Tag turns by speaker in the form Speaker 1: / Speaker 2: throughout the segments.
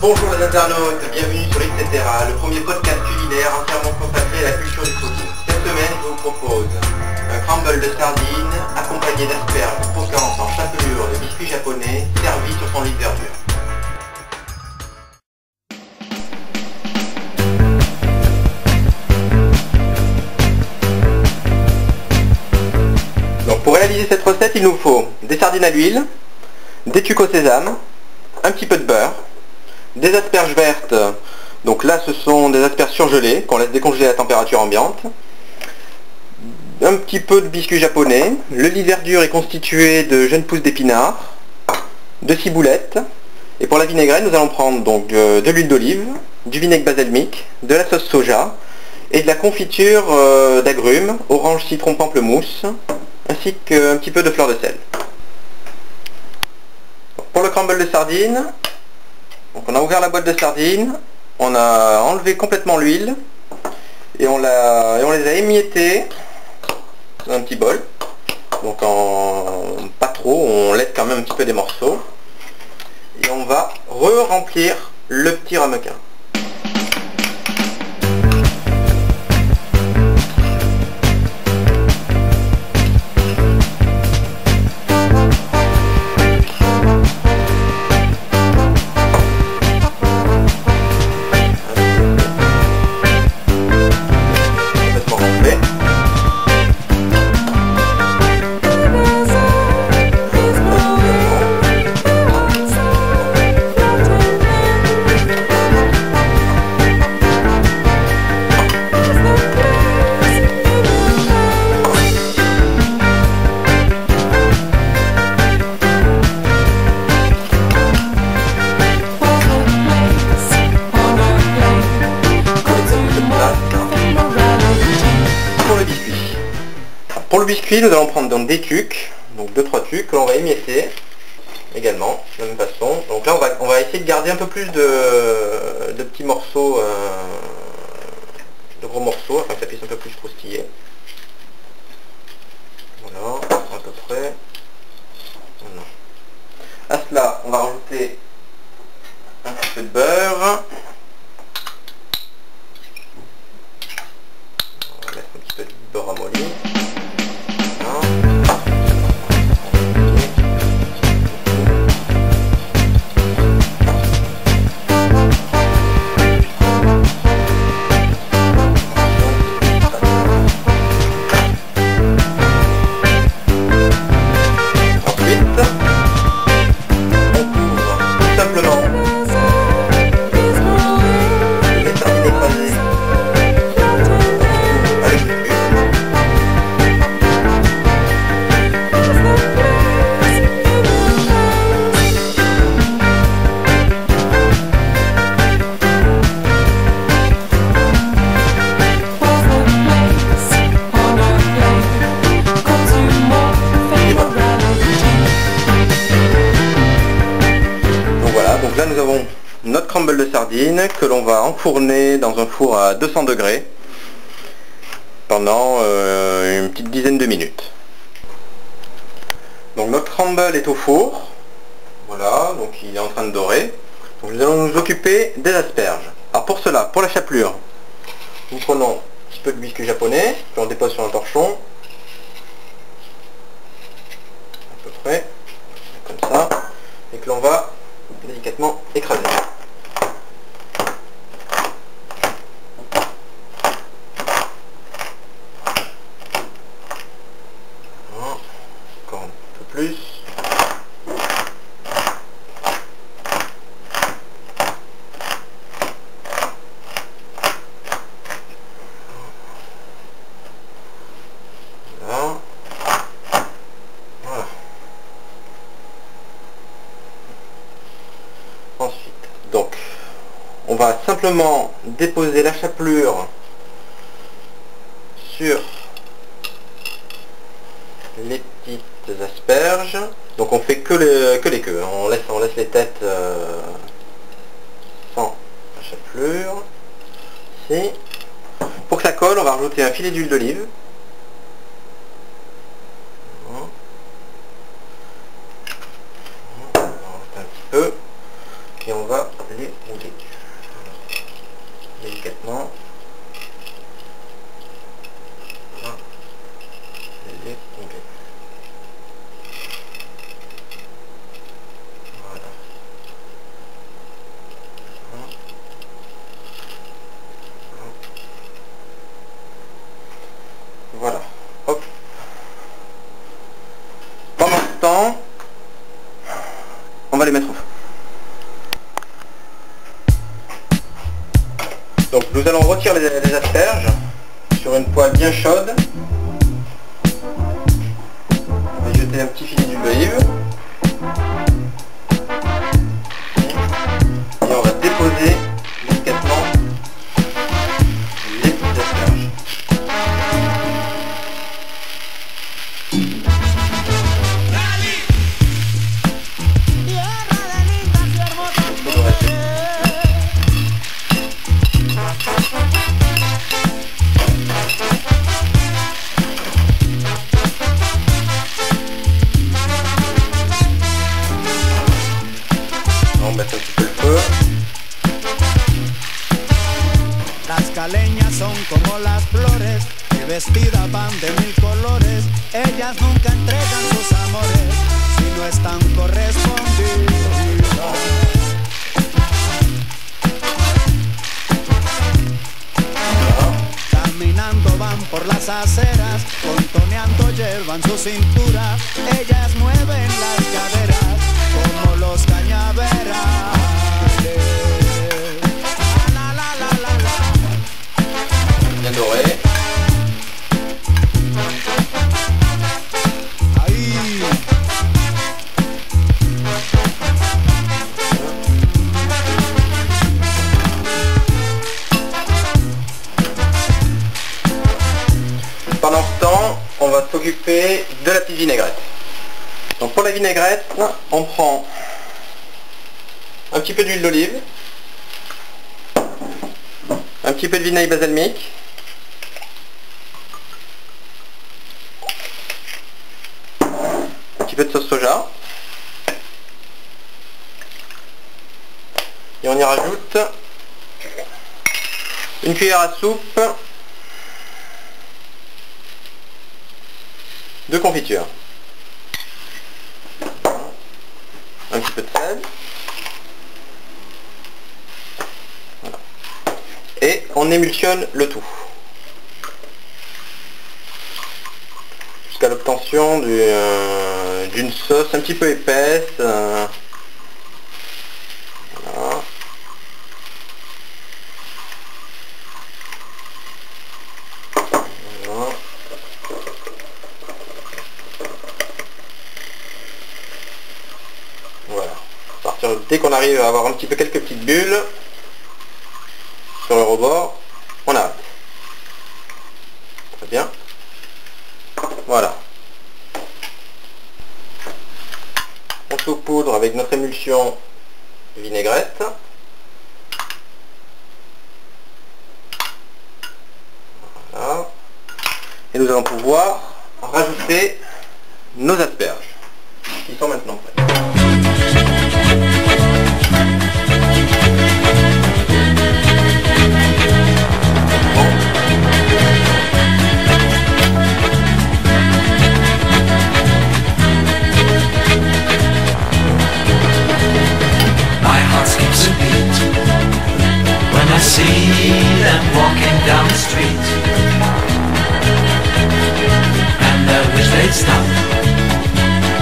Speaker 1: Bonjour les internautes, bienvenue sur etc, le premier podcast culinaire entièrement consacré à la culture du fooding. Cette semaine, je vous propose un crumble de sardines accompagné d'asperges croquantes en chapelure de biscuits japonais servi sur son lit de verdure. Donc pour réaliser cette recette, il nous faut des sardines à l'huile, des tucs au sésame, un petit peu de beurre, des asperges vertes, donc là ce sont des asperges surgelées qu'on laisse décongeler à température ambiante, un petit peu de biscuits japonais, le lit de verdure est constitué de jeunes pousses d'épinards, de ciboulettes, et pour la vinaigrette nous allons prendre donc de l'huile d'olive, du vinaigre balsamique, de la sauce soja et de la confiture d'agrumes, orange, citron, pamplemousse, ainsi qu'un petit peu de fleur de sel. Pour le crumble de sardines, donc on a ouvert la boîte de sardines, on a enlevé complètement l'huile et on les a émiettés dans un petit bol. Donc pas trop, on laisse quand même un petit peu des morceaux. Et on va re-remplir le petit ramequin. Pour le biscuit, nous allons prendre donc des tucs, donc 2-3 tucs que l'on va émietter également de la même façon. Donc là on va essayer de garder un peu plus de petits morceaux, de gros morceaux, afin que ça puisse un peu plus croustiller. Voilà, à peu près. Voilà. À cela, on va rajouter un petit peu de beurre. On va mettre un petit peu de beurre ramolli. Donc là nous avons notre crumble de sardines que l'on va enfourner dans un four à 200 degrés pendant une petite dizaine de minutes. Donc notre crumble est au four, voilà, donc il est en train de dorer. Donc nous allons nous occuper des asperges. Alors pour cela, pour la chapelure, nous prenons un petit peu de biscuit japonais, que l'on dépose sur un torchon, à peu près, comme ça, et que l'on va délicatement écraser. Voilà. Encore un peu plus. Voilà. Voilà. Ensuite, donc, on va simplement déposer la chapelure sur les petites asperges. Donc on fait que les queues, on laisse les têtes sans la chapelure. Ici. Pour que ça colle, on va rajouter un filet d'huile d'olive. Un petit peu. Et on va les rouler. Délicatement. Les rouler. Voilà. Voilà. Hop. Pendant ce temps, on va les mettre au feu. Donc nous allons retirer les asperges sur une poêle bien chaude. On va jeter un petit filet d'huile d'olive. Et on va déposer délicatement les petites asperges. On va mettre un petit peu le feu.
Speaker 2: Las caleñas son como las flores que vestidas van de 1000 colores. Ellas nunca entregan sus amores si no están correspondidos. Caminando van por las aceras, contoneando llevan su cintura. Ellas mueven las caderas como los cañaverales. La, la, la, la, la.
Speaker 1: Bien doré.
Speaker 2: Ahí.
Speaker 1: Pendant ce temps, on va s'occuper de la petite vinaigrette. Donc pour la vinaigrette, on prend un petit peu d'huile d'olive, un petit peu de vinaigre balsamique, un petit peu de sauce soja, et on y rajoute une cuillère à soupe de confiture, un petit peu de sel, voilà. Et on émulsionne le tout jusqu'à l'obtention d'une sauce un petit peu épaisse. Voilà. Voilà. Voilà. À partir dès qu'on arrive à avoir un petit peu quelques petites bulles sur le rebord, on arrête. Très bien. Voilà. On saupoudre avec notre émulsion vinaigrette. Voilà. Et nous allons pouvoir rajouter nos asperges qui sont maintenant prêtes.
Speaker 3: See them walking down the street, and I wish they'd stop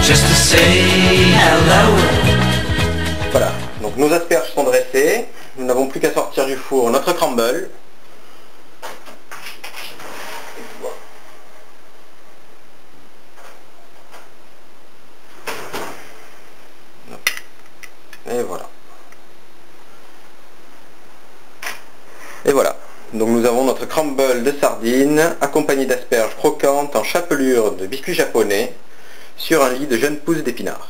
Speaker 3: just to say hello.
Speaker 1: Voilà, donc nos asperges sont dressées, nous n'avons plus qu'à sortir du four notre crumble. Et voilà. Et voilà, donc nous avons notre crumble de sardines accompagné d'asperges croquantes en chapelure de biscuits japonais sur un lit de jeunes pousses d'épinards.